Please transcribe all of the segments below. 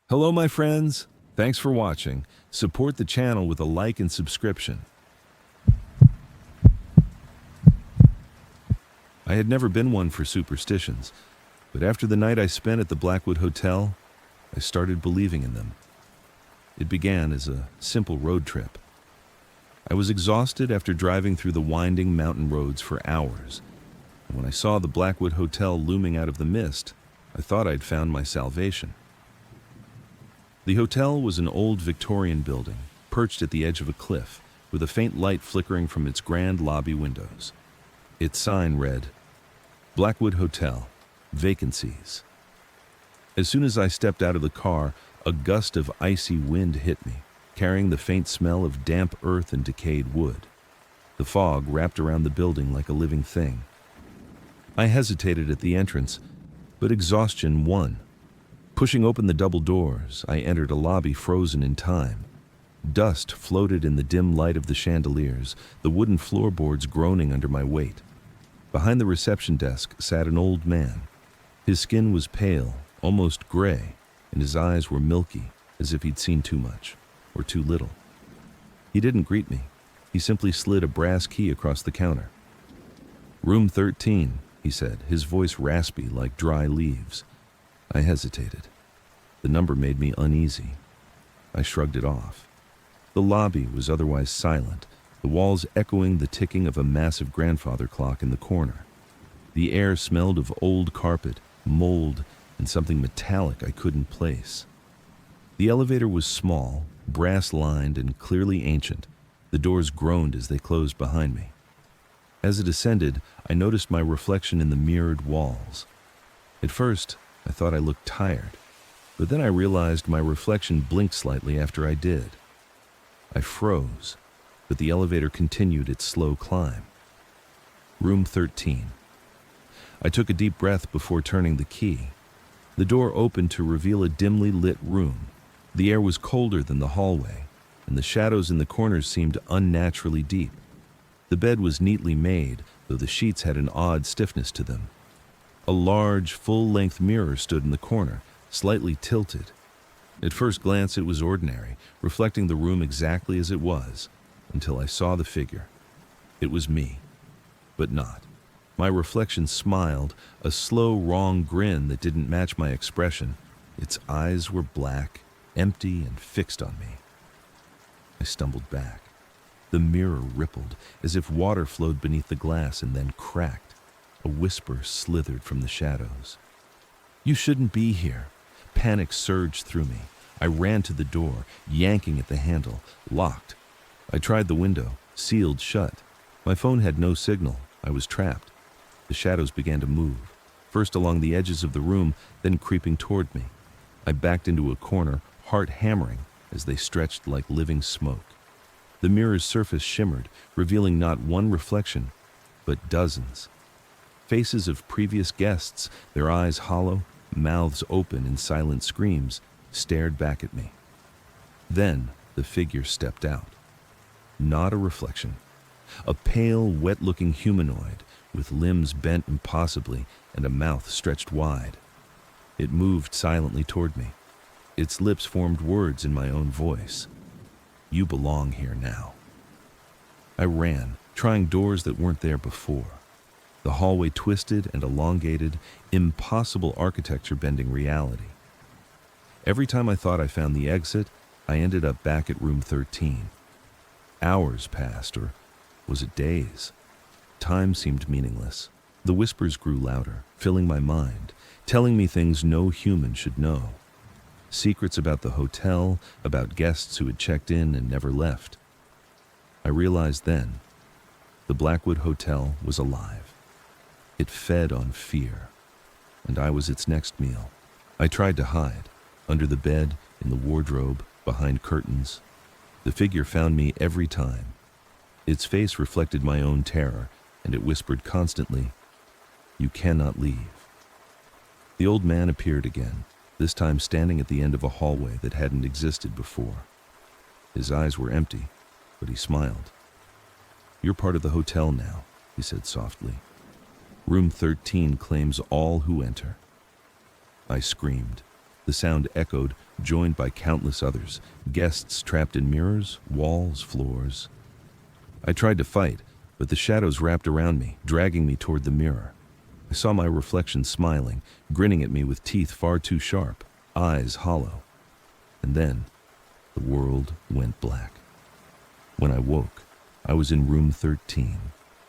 Hello, my friends. Thanks for watching. Support the channel with a like and subscription. I had never been one for superstitions, but after the night I spent at the Blackwood Hotel, I started believing in them. It began as a simple road trip. I was exhausted after driving through the winding mountain roads for hours, and when I saw the Blackwood Hotel looming out of the mist, I thought I'd found my salvation. The hotel was an old Victorian building, perched at the edge of a cliff, with a faint light flickering from its grand lobby windows. Its sign read, Blackwood Hotel, Vacancies. As soon as I stepped out of the car, a gust of icy wind hit me, carrying the faint smell of damp earth and decayed wood. The fog wrapped around the building like a living thing. I hesitated at the entrance, but exhaustion won. Pushing open the double doors, I entered a lobby frozen in time. Dust floated in the dim light of the chandeliers, the wooden floorboards groaning under my weight. Behind the reception desk sat an old man. His skin was pale, almost gray, and his eyes were milky, as if he'd seen too much, or too little. He didn't greet me. He simply slid a brass key across the counter. "Room 13, he said, his voice raspy like dry leaves. I hesitated. The number made me uneasy. I shrugged it off. The lobby was otherwise silent, the walls echoing the ticking of a massive grandfather clock in the corner. The air smelled of old carpet, mold, and something metallic I couldn't place. The elevator was small, brass-lined, and clearly ancient. The doors groaned as they closed behind me. As it ascended, I noticed my reflection in the mirrored walls. At first, I thought I looked tired, but then I realized my reflection blinked slightly after I did. I froze, but the elevator continued its slow climb. Room 13. I took a deep breath before turning the key. The door opened to reveal a dimly lit room. The air was colder than the hallway, and the shadows in the corners seemed unnaturally deep. The bed was neatly made, though the sheets had an odd stiffness to them. A large, full-length mirror stood in the corner, slightly tilted. At first glance it was ordinary, reflecting the room exactly as it was, until I saw the figure. It was me, but not. My reflection smiled, a slow, wrong grin that didn't match my expression. Its eyes were black, empty, and fixed on me. I stumbled back. The mirror rippled, as if water flowed beneath the glass and then cracked. A whisper slithered from the shadows. "You shouldn't be here." Panic surged through me. I ran to the door, yanking at the handle, locked. I tried the window, sealed shut. My phone had no signal. I was trapped. The shadows began to move, first along the edges of the room, then creeping toward me. I backed into a corner, heart hammering, as they stretched like living smoke. The mirror's surface shimmered, revealing not one reflection, but dozens. Faces of previous guests, their eyes hollow, mouths open in silent screams, stared back at me. Then the figure stepped out. Not a reflection. A pale, wet-looking humanoid, with limbs bent impossibly and a mouth stretched wide. It moved silently toward me. Its lips formed words in my own voice. "You belong here now." I ran, trying doors that weren't there before. The hallway twisted and elongated, impossible architecture bending reality. Every time I thought I found the exit, I ended up back at room 13. Hours passed, or was it days? Time seemed meaningless. The whispers grew louder, filling my mind, telling me things no human should know. Secrets about the hotel, about guests who had checked in and never left. I realized then, the Blackwood Hotel was alive. It fed on fear, and I was its next meal. I tried to hide, under the bed, in the wardrobe, behind curtains. The figure found me every time. Its face reflected my own terror, and it whispered constantly, "You cannot leave." The old man appeared again, this time standing at the end of a hallway that hadn't existed before. His eyes were empty, but he smiled. "You're part of the hotel now," he said softly. "Room 13 claims all who enter." I screamed. The sound echoed, joined by countless others, guests trapped in mirrors, walls, floors. I tried to fight, but the shadows wrapped around me, dragging me toward the mirror. I saw my reflection smiling, grinning at me with teeth far too sharp, eyes hollow. And then, the world went black. When I woke, I was in room 13.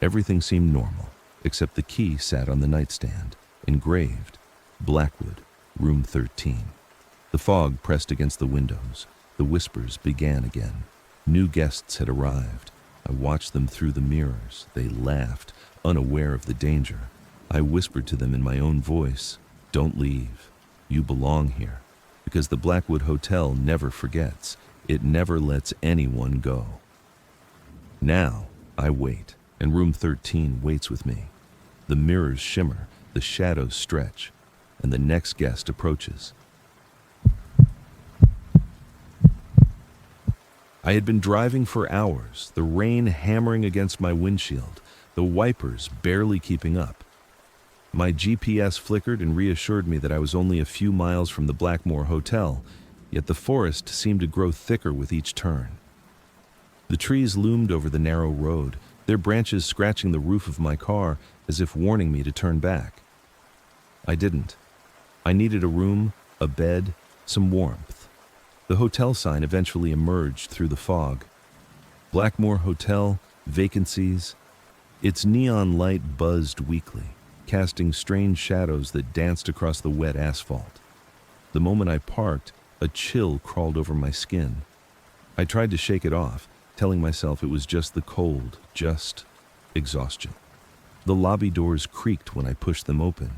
Everything seemed normal, except the key sat on the nightstand, engraved, Blackwood, room 13. The fog pressed against the windows. The whispers began again. New guests had arrived. I watched them through the mirrors. They laughed, unaware of the danger. I whispered to them in my own voice, "Don't leave. You belong here." Because the Blackwood Hotel never forgets. It never lets anyone go. Now, I wait, and room 13 waits with me. The mirrors shimmer, the shadows stretch, and the next guest approaches. I had been driving for hours, the rain hammering against my windshield, the wipers barely keeping up. My GPS flickered and reassured me that I was only a few miles from the Blackmore Hotel, yet the forest seemed to grow thicker with each turn. The trees loomed over the narrow road, their branches scratching the roof of my car as if warning me to turn back. I didn't. I needed a room, a bed, some warmth. The hotel sign eventually emerged through the fog. Blackmore Hotel, vacancies. Its neon light buzzed weakly, casting strange shadows that danced across the wet asphalt. The moment I parked, a chill crawled over my skin. I tried to shake it off, telling myself it was just the cold, just exhaustion. The lobby doors creaked when I pushed them open.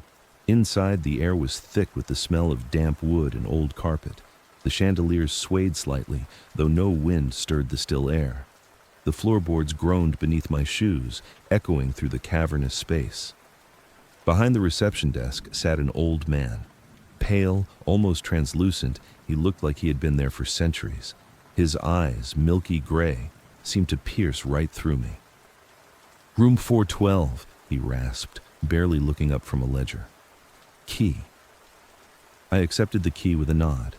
Inside, the air was thick with the smell of damp wood and old carpet. The chandeliers swayed slightly, though no wind stirred the still air. The floorboards groaned beneath my shoes, echoing through the cavernous space. Behind the reception desk sat an old man. Pale, almost translucent, he looked like he had been there for centuries. His eyes, milky gray, seemed to pierce right through me. "Room 412, he rasped, barely looking up from a ledger. "Key." I accepted the key with a nod.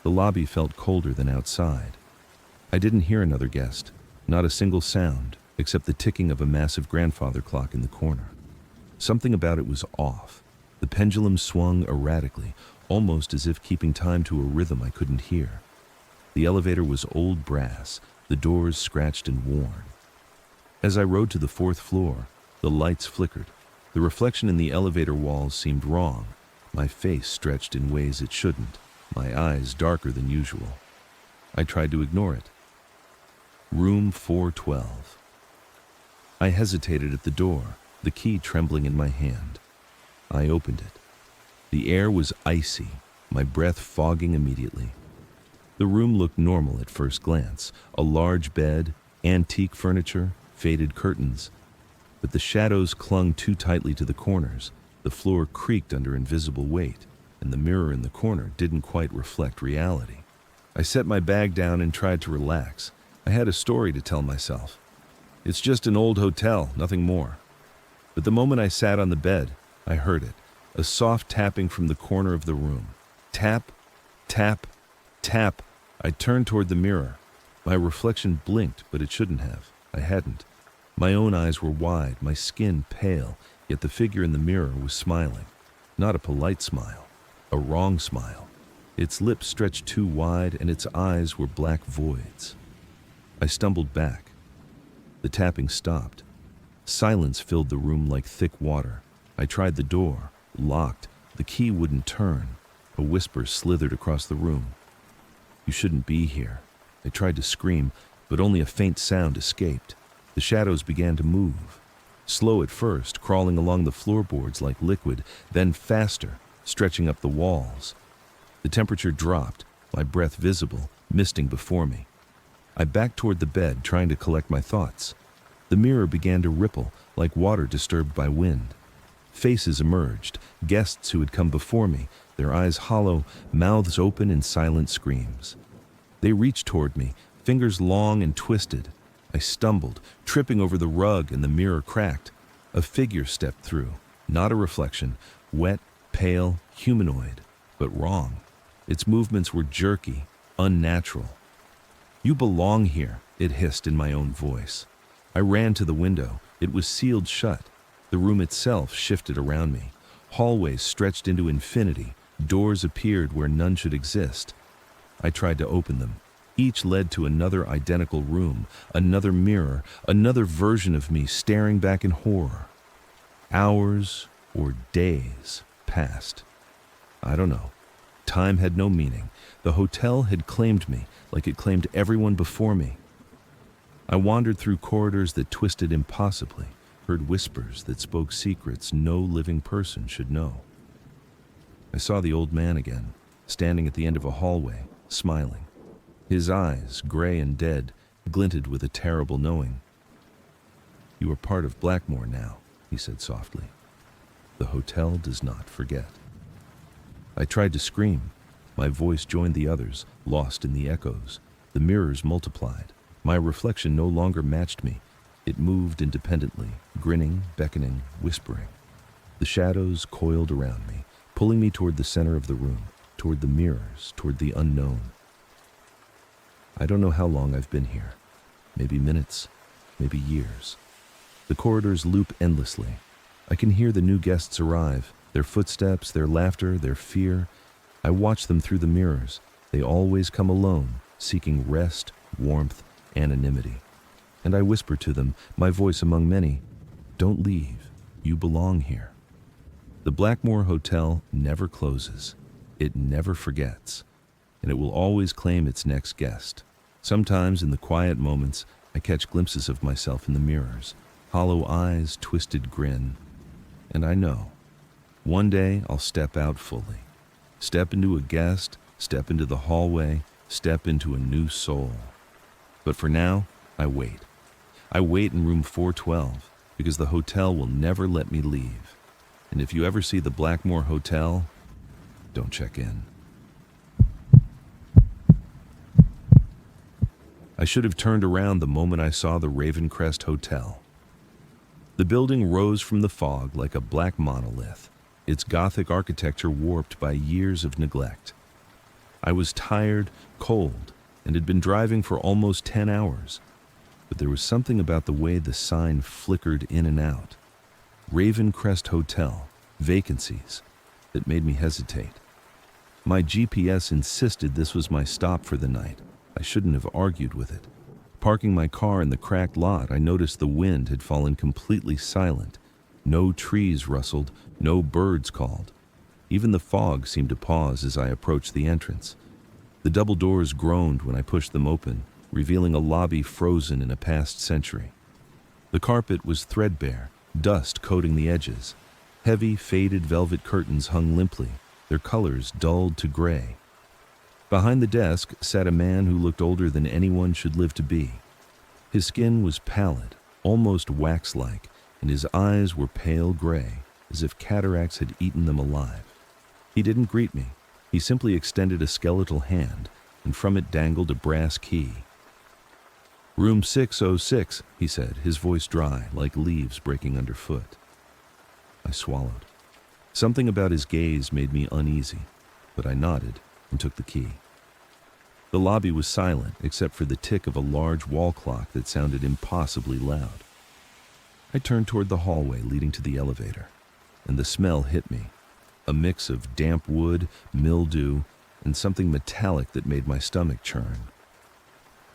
The lobby felt colder than outside. I didn't hear another guest, not a single sound, except the ticking of a massive grandfather clock in the corner. Something about it was off. The pendulum swung erratically, almost as if keeping time to a rhythm I couldn't hear. The elevator was old brass, the doors scratched and worn. As I rode to the 4th floor, the lights flickered. The reflection in the elevator walls seemed wrong. My face stretched in ways it shouldn't, my eyes darker than usual. I tried to ignore it. Room 412. I hesitated at the door, the key trembling in my hand. I opened it. The air was icy, my breath fogging immediately. The room looked normal at first glance, a large bed, antique furniture, faded curtains. But the shadows clung too tightly to the corners, the floor creaked under invisible weight, and the mirror in the corner didn't quite reflect reality. I set my bag down and tried to relax. I had a story to tell myself. It's just an old hotel, nothing more. But the moment I sat on the bed, I heard it, a soft tapping from the corner of the room. Tap, tap, tap. I turned toward the mirror. My reflection blinked, but it shouldn't have. I hadn't. My own eyes were wide, my skin pale, yet the figure in the mirror was smiling. Not a polite smile, a wrong smile. Its lips stretched too wide, and its eyes were black voids. I stumbled back. The tapping stopped. Silence filled the room like thick water. I tried the door, locked. The key wouldn't turn. A whisper slithered across the room. "You shouldn't be here." I tried to scream, but only a faint sound escaped. The shadows began to move. Slow at first, crawling along the floorboards like liquid, then faster, stretching up the walls. The temperature dropped, my breath visible, misting before me. I backed toward the bed, trying to collect my thoughts. The mirror began to ripple, like water disturbed by wind. Faces emerged, guests who had come before me, their eyes hollow, mouths open in silent screams. They reached toward me, fingers long and twisted. I stumbled, tripping over the rug, and the mirror cracked. A figure stepped through, not a reflection, wet, pale, humanoid, but wrong. Its movements were jerky, unnatural. "You belong here," it hissed in my own voice. I ran to the window. It was sealed shut. The room itself shifted around me. Hallways stretched into infinity. Doors appeared where none should exist. I tried to open them. Each led to another identical room, another mirror, another version of me staring back in horror. Hours or days passed. I don't know. Time had no meaning. The hotel had claimed me, like it claimed everyone before me. I wandered through corridors that twisted impossibly, heard whispers that spoke secrets no living person should know. I saw the old man again, standing at the end of a hallway, smiling. His eyes, gray and dead, glinted with a terrible knowing. "You are part of Blackmore now," he said softly. "The hotel does not forget." I tried to scream. My voice joined the others, lost in the echoes. The mirrors multiplied. My reflection no longer matched me. It moved independently, grinning, beckoning, whispering. The shadows coiled around me, pulling me toward the center of the room, toward the mirrors, toward the unknown. I don't know how long I've been here. Maybe minutes, maybe years. The corridors loop endlessly. I can hear the new guests arrive, their footsteps, their laughter, their fear. I watch them through the mirrors. They always come alone, seeking rest, warmth, anonymity. And I whisper to them, my voice among many, "Don't leave. You belong here." The Blackmore Hotel never closes. It never forgets. And it will always claim its next guest. Sometimes in the quiet moments, I catch glimpses of myself in the mirrors, hollow eyes, twisted grin. And I know, one day I'll step out fully. Step into a guest, step into the hallway, step into a new soul. But for now, I wait. I wait in room 412 because the hotel will never let me leave. And if you ever see the Blackmore Hotel, don't check in. I should have turned around the moment I saw the Ravencrest Hotel. The building rose from the fog like a black monolith, its Gothic architecture warped by years of neglect. I was tired, cold, and had been driving for almost 10 hours. But there was something about the way the sign flickered in and out. Ravencrest Hotel, vacancies, that made me hesitate. My GPS insisted this was my stop for the night. I shouldn't have argued with it. Parking my car in the cracked lot, I noticed the wind had fallen completely silent. No trees rustled, no birds called. Even the fog seemed to pause as I approached the entrance. The double doors groaned when I pushed them open, revealing a lobby frozen in a past century. The carpet was threadbare, dust coating the edges. Heavy, faded velvet curtains hung limply, their colors dulled to gray. Behind the desk sat a man who looked older than anyone should live to be. His skin was pallid, almost wax-like, and his eyes were pale gray, as if cataracts had eaten them alive. He didn't greet me. He simply extended a skeletal hand, and from it dangled a brass key. "Room 606, he said, his voice dry, like leaves breaking underfoot. I swallowed. Something about his gaze made me uneasy, but I nodded and took the key. The lobby was silent, except for the tick of a large wall clock that sounded impossibly loud. I turned toward the hallway leading to the elevator, and the smell hit me, a mix of damp wood, mildew, and something metallic that made my stomach churn.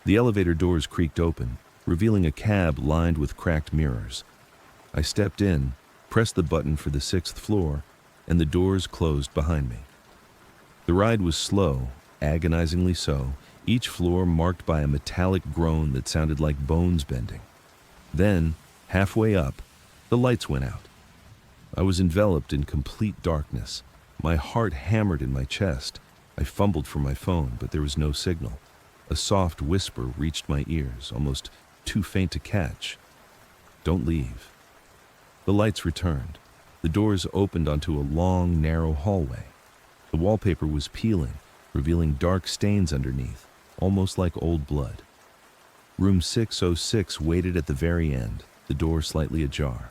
The elevator doors creaked open, revealing a cab lined with cracked mirrors. I stepped in, pressed the button for the 6th floor, and the doors closed behind me. The ride was slow, agonizingly so, each floor marked by a metallic groan that sounded like bones bending. Then, halfway up, the lights went out. I was enveloped in complete darkness. My heart hammered in my chest. I fumbled for my phone, but there was no signal. A soft whisper reached my ears, almost too faint to catch. "Don't leave." The lights returned. The doors opened onto a long, narrow hallway. The wallpaper was peeling, revealing dark stains underneath, almost like old blood. Room 606 waited at the very end, the door slightly ajar.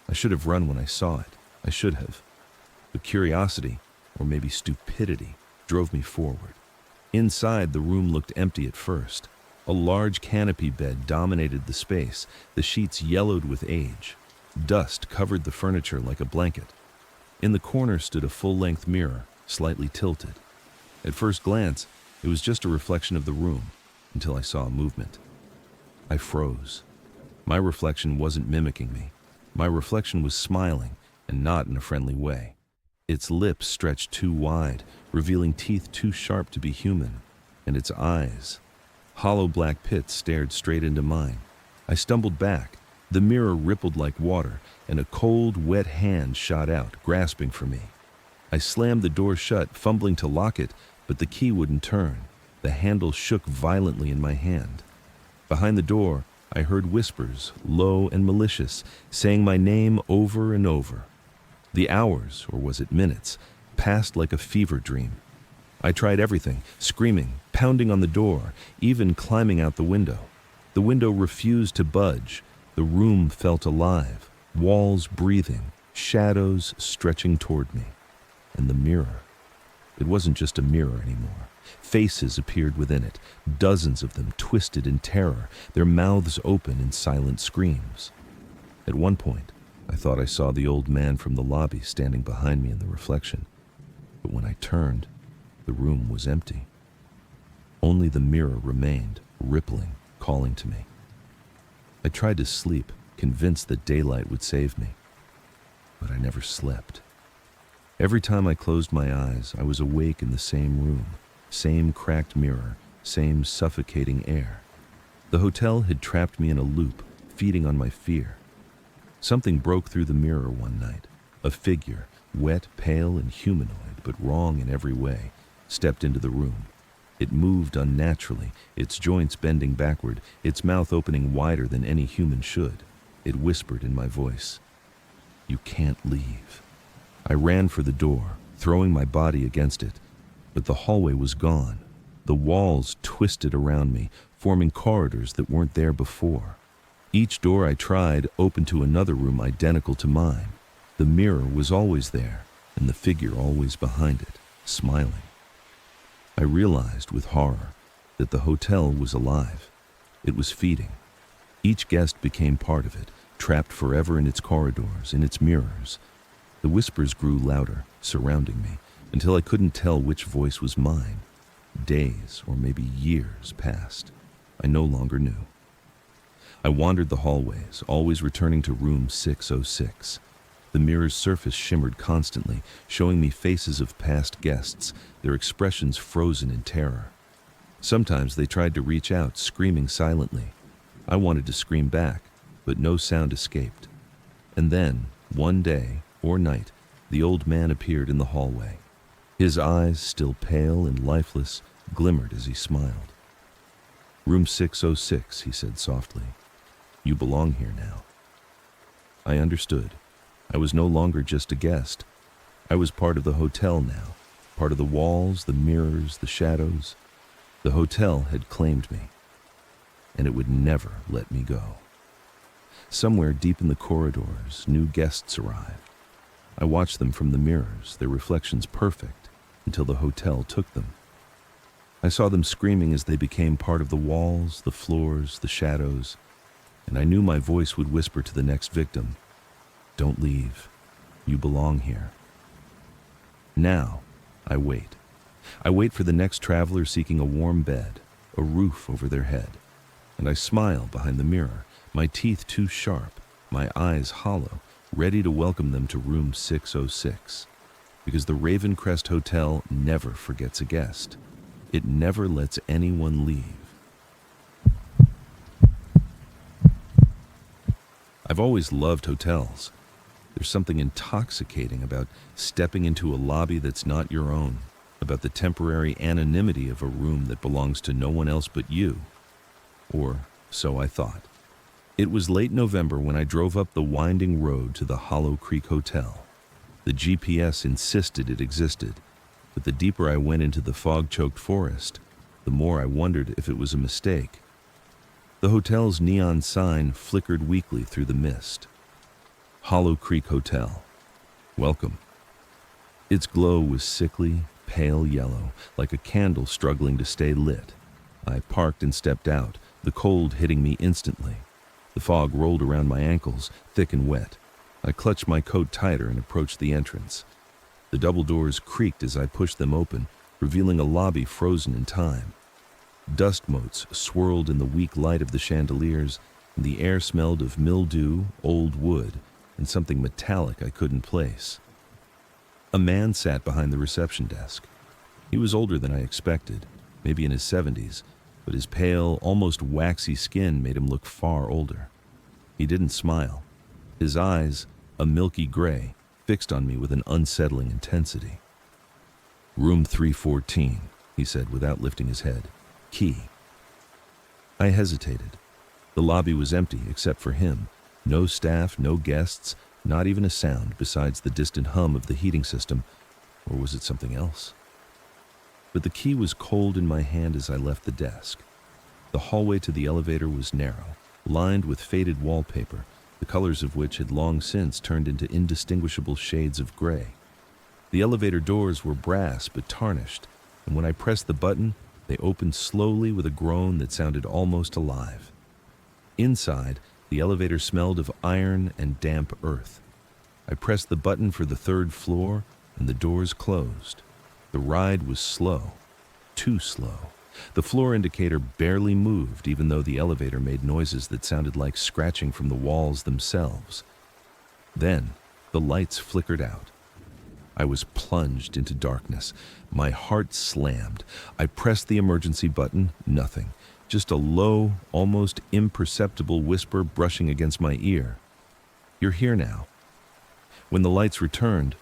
I should have run when I saw it. I should have. But curiosity, or maybe stupidity, drove me forward. Inside, the room looked empty at first. A large canopy bed dominated the space, the sheets yellowed with age. Dust covered the furniture like a blanket. In the corner stood a full-length mirror, slightly tilted. At first glance, it was just a reflection of the room, until I saw a movement. I froze. My reflection wasn't mimicking me. My reflection was smiling, and not in a friendly way. Its lips stretched too wide, revealing teeth too sharp to be human, and its eyes, hollow black pits, stared straight into mine. I stumbled back. The mirror rippled like water, and a cold, wet hand shot out, grasping for me. I slammed the door shut, fumbling to lock it, but the key wouldn't turn. The handle shook violently in my hand. Behind the door, I heard whispers, low and malicious, saying my name over and over. The hours, or was it minutes, passed like a fever dream. I tried everything, screaming, pounding on the door, even climbing out the window. The window refused to budge. The room felt alive, walls breathing, shadows stretching toward me. And the mirror. It wasn't just a mirror anymore. Faces appeared within it, dozens of them twisted in terror, their mouths open in silent screams. At one point, I thought I saw the old man from the lobby standing behind me in the reflection. But when I turned, the room was empty. Only the mirror remained, rippling, calling to me. I tried to sleep, convinced that daylight would save me. But I never slept. Every time I closed my eyes, I was awake in the same room, same cracked mirror, same suffocating air. The hotel had trapped me in a loop, feeding on my fear. Something broke through the mirror one night. A figure, wet, pale, and humanoid, but wrong in every way, stepped into the room. It moved unnaturally, its joints bending backward, its mouth opening wider than any human should. It whispered in my voice, "You can't leave." I ran for the door, throwing my body against it, but the hallway was gone. The walls twisted around me, forming corridors that weren't there before. Each door I tried opened to another room identical to mine. The mirror was always there, and the figure always behind it, smiling. I realized with horror that the hotel was alive. It was feeding. Each guest became part of it, trapped forever in its corridors, in its mirrors. The whispers grew louder, surrounding me, until I couldn't tell which voice was mine. Days, or maybe years, passed. I no longer knew. I wandered the hallways, always returning to room 606. The mirror's surface shimmered constantly, showing me faces of past guests, their expressions frozen in terror. Sometimes they tried to reach out, screaming silently. I wanted to scream back, but no sound escaped. And then, one day, or night, the old man appeared in the hallway. His eyes, still pale and lifeless, glimmered as he smiled. "Room 606, he said softly. "You belong here now." I understood. I was no longer just a guest. I was part of the hotel now, part of the walls, the mirrors, the shadows. The hotel had claimed me, and it would never let me go. Somewhere deep in the corridors, new guests arrived. I watched them from the mirrors, their reflections perfect, until the hotel took them. I saw them screaming as they became part of the walls, the floors, the shadows, and I knew my voice would whisper to the next victim, "Don't leave. You belong here." Now, I wait. I wait for the next traveler seeking a warm bed, a roof over their head, and I smile behind the mirror, my teeth too sharp, my eyes hollow, ready to welcome them to room 606, because the Ravencrest Hotel never forgets a guest. It never lets anyone leave. I've always loved hotels. There's something intoxicating about stepping into a lobby that's not your own, about the temporary anonymity of a room that belongs to no one else but you. Or so I thought. It was late November when I drove up the winding road to the Hollow Creek Hotel. The GPS insisted it existed, but the deeper I went into the fog-choked forest, the more I wondered if it was a mistake. The hotel's neon sign flickered weakly through the mist. Hollow Creek Hotel. Welcome. Its glow was sickly, pale yellow, like a candle struggling to stay lit. I parked and stepped out, the cold hitting me instantly. The fog rolled around my ankles, thick and wet. I clutched my coat tighter and approached the entrance. The double doors creaked as I pushed them open, revealing a lobby frozen in time. Dust motes swirled in the weak light of the chandeliers, and the air smelled of mildew, old wood, and something metallic I couldn't place. A man sat behind the reception desk. He was older than I expected, maybe in his 70s, but his pale, almost waxy skin made him look far older. He didn't smile. His eyes, a milky gray, fixed on me with an unsettling intensity. "Room 314, he said without lifting his head. "Key." I hesitated. The lobby was empty except for him. No staff, no guests, not even a sound besides the distant hum of the heating system, or was it something else? But the key was cold in my hand as I left the desk. The hallway to the elevator was narrow, lined with faded wallpaper, the colors of which had long since turned into indistinguishable shades of gray. The elevator doors were brass but tarnished, and when I pressed the button, they opened slowly with a groan that sounded almost alive. Inside, the elevator smelled of iron and damp earth. I pressed the button for the 3rd floor, and the doors closed. The ride was slow, too slow. The floor indicator barely moved, even though the elevator made noises that sounded like scratching from the walls themselves. Then, the lights flickered out. I was plunged into darkness. My heart slammed. I pressed the emergency button, nothing. Just a low, almost imperceptible whisper brushing against my ear. "You're here now." When the lights returned,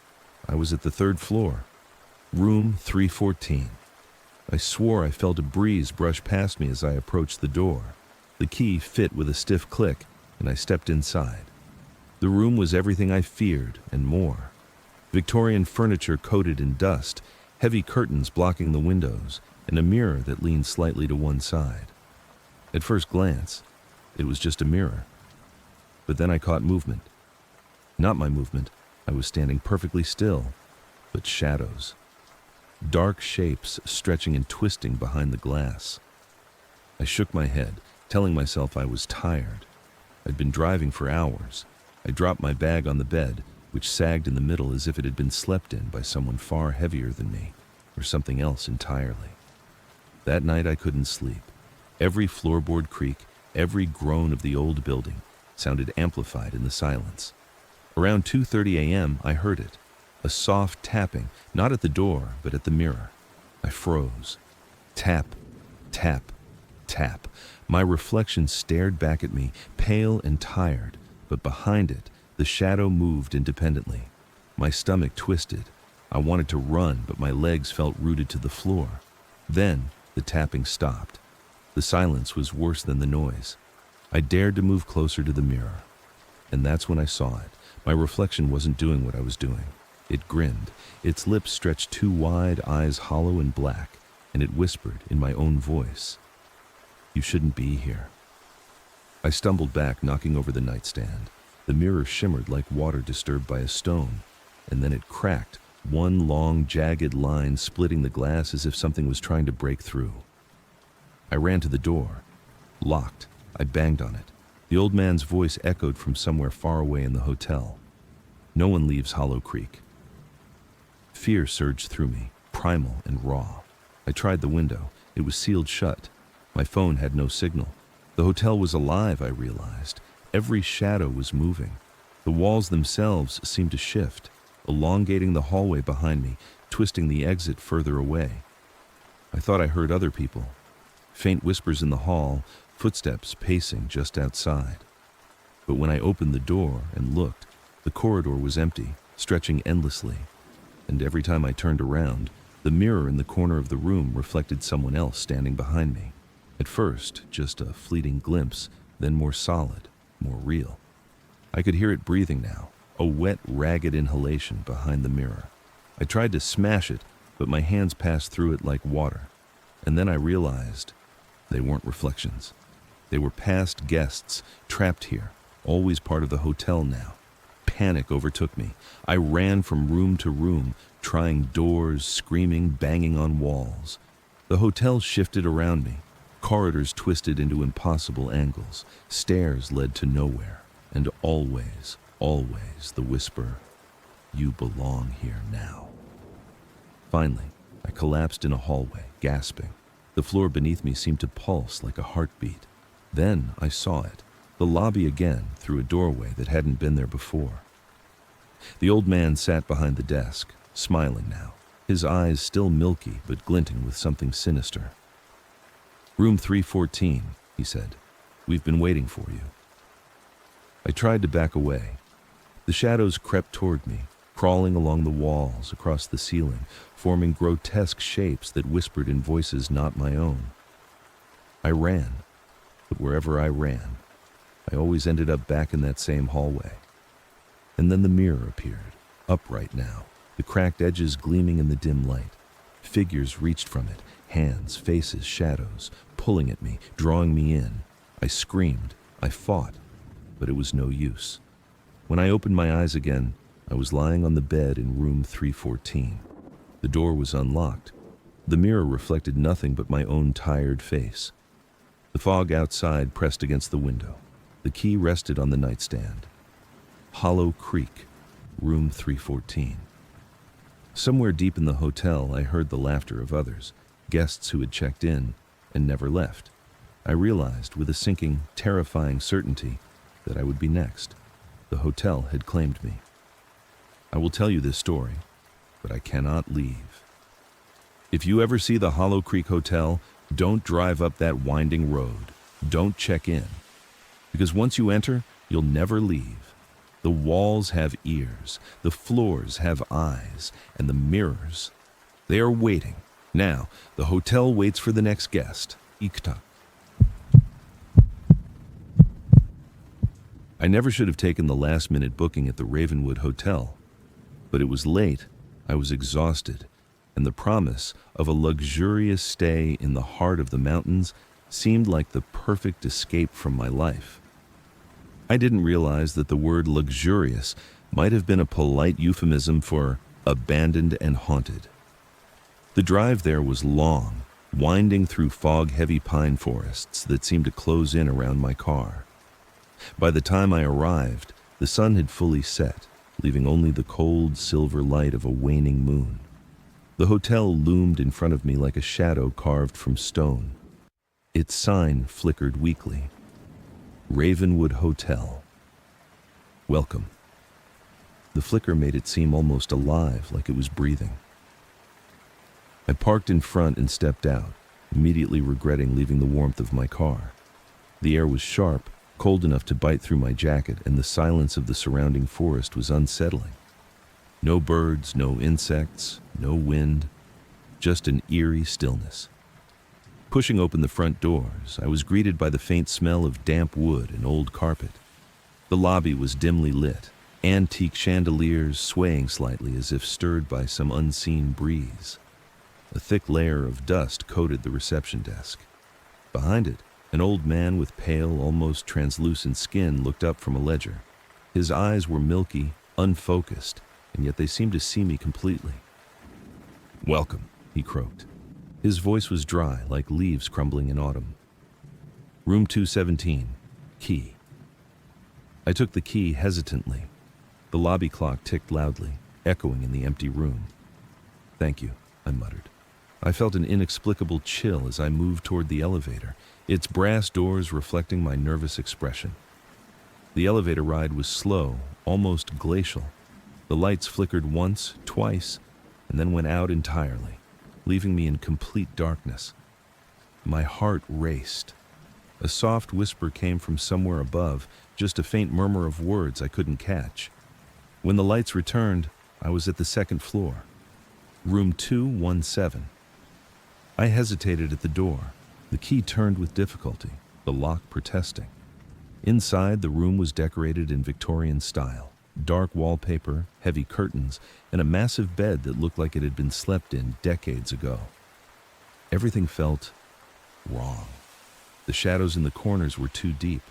I was at the 3rd floor, room 314. I swore I felt a breeze brush past me as I approached the door. The key fit with a stiff click, and I stepped inside. The room was everything I feared and more. Victorian furniture coated in dust, heavy curtains blocking the windows, and a mirror that leaned slightly to one side. At first glance, it was just a mirror. But then I caught movement. Not my movement. I was standing perfectly still, but shadows. Dark shapes stretching and twisting behind the glass. I shook my head, telling myself I was tired. I'd been driving for hours. I dropped my bag on the bed, which sagged in the middle as if it had been slept in by someone far heavier than me, or something else entirely. That night I couldn't sleep. Every floorboard creak, every groan of the old building sounded amplified in the silence. Around 2:30 a.m. I heard it, a soft tapping, not at the door, but at the mirror. I froze. Tap, tap, tap. My reflection stared back at me, pale and tired, but behind it, the shadow moved independently. My stomach twisted. I wanted to run, but my legs felt rooted to the floor. Then, the tapping stopped. The silence was worse than the noise. I dared to move closer to the mirror. And that's when I saw it. My reflection wasn't doing what I was doing. It grinned. Its lips stretched too wide, eyes hollow and black, and it whispered in my own voice, "You shouldn't be here." I stumbled back, knocking over the nightstand. The mirror shimmered like water disturbed by a stone, and then it cracked, one long, jagged line splitting the glass as if something was trying to break through. I ran to the door. Locked. I banged on it. The old man's voice echoed from somewhere far away in the hotel. "No one leaves Hollow Creek." Fear surged through me, primal and raw. I tried the window. It was sealed shut. My phone had no signal. The hotel was alive, I realized. Every shadow was moving. The walls themselves seemed to shift, elongating the hallway behind me, twisting the exit further away. I thought I heard other people. Faint whispers in the hall, footsteps pacing just outside. But when I opened the door and looked, the corridor was empty, stretching endlessly. And every time I turned around, the mirror in the corner of the room reflected someone else standing behind me. At first, just a fleeting glimpse, then more solid, more real. I could hear it breathing now, a wet, ragged inhalation behind the mirror. I tried to smash it, but my hands passed through it like water. And then I realized they weren't reflections. They were past guests, trapped here, always part of the hotel now. Panic overtook me. I ran from room to room, trying doors, screaming, banging on walls. The hotel shifted around me. Corridors twisted into impossible angles. Stairs led to nowhere. And always, always the whisper, "You belong here now." Finally, I collapsed in a hallway, gasping. The floor beneath me seemed to pulse like a heartbeat. Then I saw it, the lobby again, through a doorway that hadn't been there before. The old man sat behind the desk, smiling now, his eyes still milky but glinting with something sinister. "Room 314, he said. "We've been waiting for you." I tried to back away. The shadows crept toward me, crawling along the walls, across the ceiling, forming grotesque shapes that whispered in voices not my own. I ran, but wherever I ran, I always ended up back in that same hallway. And then the mirror appeared, upright now, the cracked edges gleaming in the dim light. Figures reached from it, hands, faces, shadows, pulling at me, drawing me in. I screamed, I fought, but it was no use. When I opened my eyes again, I was lying on the bed in room 314. The door was unlocked. The mirror reflected nothing but my own tired face. The fog outside pressed against the window. The key rested on the nightstand. Hollow Creek, room 314. Somewhere deep in the hotel, I heard the laughter of others, guests who had checked in and never left. I realized with a sinking, terrifying certainty that I would be next. The hotel had claimed me. I will tell you this story, but I cannot leave. If you ever see the Hollow Creek Hotel, don't drive up that winding road. Don't check in. Because once you enter, you'll never leave. The walls have ears, the floors have eyes, and the mirrors, they are waiting. Now, the hotel waits for the next guest, Ikta. I never should have taken the last-minute booking at the Ravenwood Hotel. But it was late, I was exhausted, and the promise of a luxurious stay in the heart of the mountains seemed like the perfect escape from my life. I didn't realize that the word luxurious might have been a polite euphemism for abandoned and haunted. The drive there was long, winding through fog-heavy pine forests that seemed to close in around my car. By the time I arrived, the sun had fully set, leaving only the cold silver light of a waning moon. The hotel loomed in front of me like a shadow carved from stone. Its sign flickered weakly. Ravenwood Hotel. Welcome. The flicker made it seem almost alive, like it was breathing. I parked in front and stepped out, immediately regretting leaving the warmth of my car. The air was sharp, cold enough to bite through my jacket, and the silence of the surrounding forest was unsettling. No birds, no insects, no wind, just an eerie stillness. Pushing open the front doors, I was greeted by the faint smell of damp wood and old carpet. The lobby was dimly lit, antique chandeliers swaying slightly as if stirred by some unseen breeze. A thick layer of dust coated the reception desk. Behind it, an old man with pale, almost translucent skin looked up from a ledger. His eyes were milky, unfocused, and yet they seemed to see me completely. "Welcome," he croaked. His voice was dry, like leaves crumbling in autumn. "Room 217, key." I took the key hesitantly. The lobby clock ticked loudly, echoing in the empty room. "Thank you," I muttered. I felt an inexplicable chill as I moved toward the elevator, its brass doors reflecting my nervous expression. The elevator ride was slow, almost glacial. The lights flickered once, twice, and then went out entirely, leaving me in complete darkness. My heart raced. A soft whisper came from somewhere above, just a faint murmur of words I couldn't catch. When the lights returned, I was at the second floor. Room 217. I hesitated at the door. The key turned with difficulty, the lock protesting. Inside, the room was decorated in Victorian style. Dark wallpaper, heavy curtains, and a massive bed that looked like it had been slept in decades ago. Everything felt wrong. The shadows in the corners were too deep,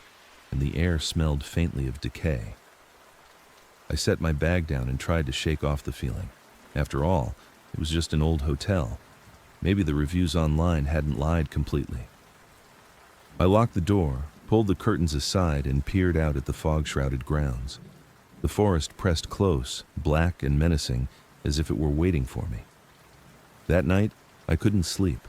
and the air smelled faintly of decay. I set my bag down and tried to shake off the feeling. After all, it was just an old hotel. Maybe the reviews online hadn't lied completely. I locked the door, pulled the curtains aside, and peered out at the fog-shrouded grounds. The forest pressed close, black and menacing, as if it were waiting for me. That night, I couldn't sleep.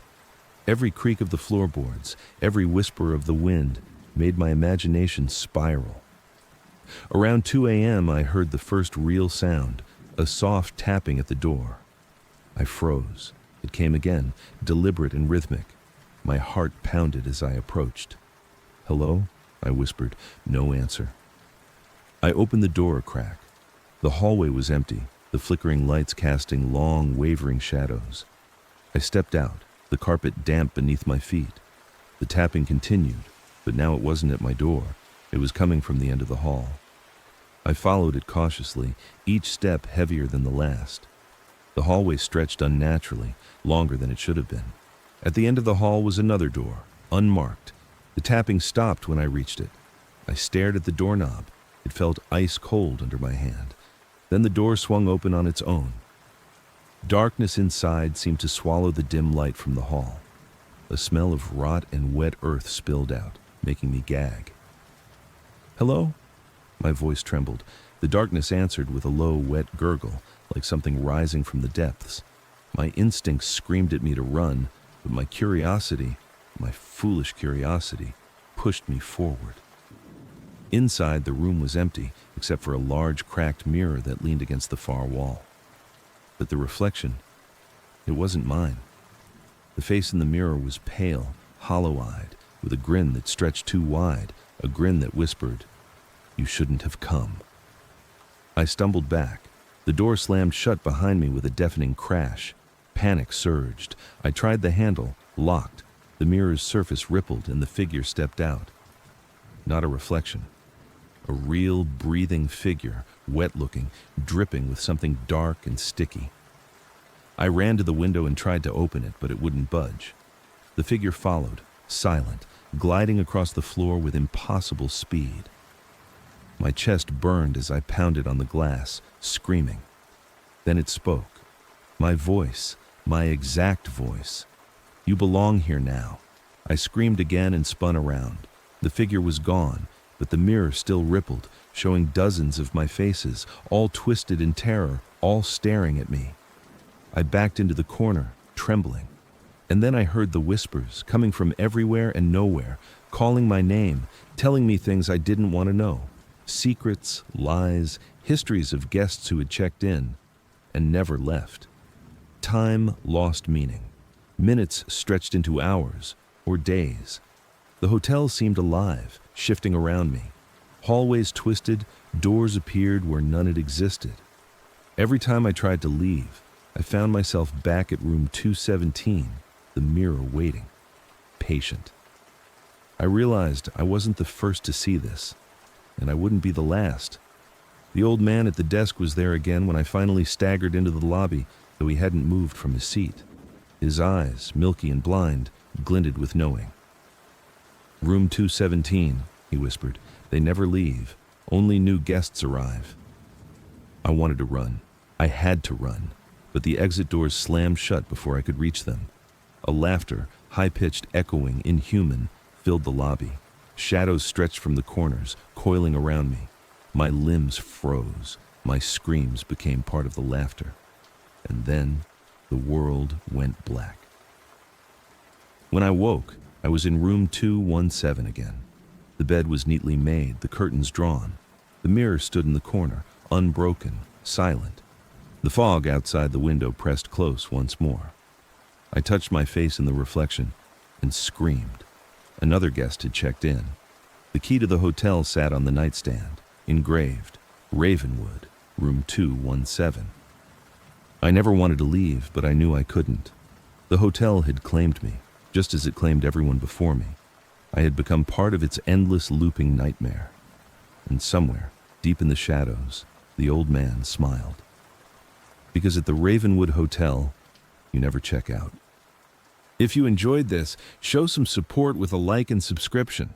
Every creak of the floorboards, every whisper of the wind, made my imagination spiral. Around 2 a.m., I heard the first real sound, a soft tapping at the door. I froze. It came again, deliberate and rhythmic. My heart pounded as I approached. "Hello?" I whispered. No answer. I opened the door a crack. The hallway was empty, the flickering lights casting long, wavering shadows. I stepped out, the carpet damp beneath my feet. The tapping continued, but now it wasn't at my door. It was coming from the end of the hall. I followed it cautiously, each step heavier than the last. The hallway stretched unnaturally, longer than it should have been. At the end of the hall was another door, unmarked. The tapping stopped when I reached it. I stared at the doorknob. It felt ice cold under my hand. Then the door swung open on its own. Darkness inside seemed to swallow the dim light from the hall. A smell of rot and wet earth spilled out, making me gag. "Hello?" My voice trembled. The darkness answered with a low, wet gurgle, like something rising from the depths. My instincts screamed at me to run, but my curiosity, my foolish curiosity, pushed me forward. Inside, the room was empty, except for a large, cracked mirror that leaned against the far wall. But the reflection, it wasn't mine. The face in the mirror was pale, hollow-eyed, with a grin that stretched too wide, a grin that whispered, "You shouldn't have come." I stumbled back. The door slammed shut behind me with a deafening crash. Panic surged. I tried the handle, locked. The mirror's surface rippled and the figure stepped out. Not a reflection. A real, breathing figure, wet-looking, dripping with something dark and sticky. I ran to the window and tried to open it, but it wouldn't budge. The figure followed, silent, gliding across the floor with impossible speed. My chest burned as I pounded on the glass, screaming. Then it spoke. My voice, my exact voice. "You belong here now." I screamed again and spun around. The figure was gone, but the mirror still rippled, showing dozens of my faces, all twisted in terror, all staring at me. I backed into the corner, trembling. And then I heard the whispers, coming from everywhere and nowhere, calling my name, telling me things I didn't want to know. Secrets, lies, histories of guests who had checked in and never left. Time lost meaning. Minutes stretched into hours or days. The hotel seemed alive, shifting around me. Hallways twisted, doors appeared where none had existed. Every time I tried to leave, I found myself back at room 217, the mirror waiting, patient. I realized I wasn't the first to see this, and I wouldn't be the last. The old man at the desk was there again when I finally staggered into the lobby, though he hadn't moved from his seat. His eyes, milky and blind, glinted with knowing. "Room 217, he whispered. "They never leave. Only new guests arrive." I wanted to run. I had to run, but the exit doors slammed shut before I could reach them. A laughter, high-pitched, echoing, inhuman, filled the lobby. Shadows stretched from the corners, coiling around me. My limbs froze. My screams became part of the laughter. And then the world went black. When I woke, I was in room 217 again. The bed was neatly made, the curtains drawn. The mirror stood in the corner, unbroken, silent. The fog outside the window pressed close once more. I touched my face in the reflection and screamed. Another guest had checked in. The key to the hotel sat on the nightstand, engraved, Ravenwood, room 217. I never wanted to leave, but I knew I couldn't. The hotel had claimed me, just as it claimed everyone before me. I had become part of its endless looping nightmare. And somewhere, deep in the shadows, the old man smiled. Because at the Ravenwood Hotel, you never check out. If you enjoyed this, show some support with a like and subscription.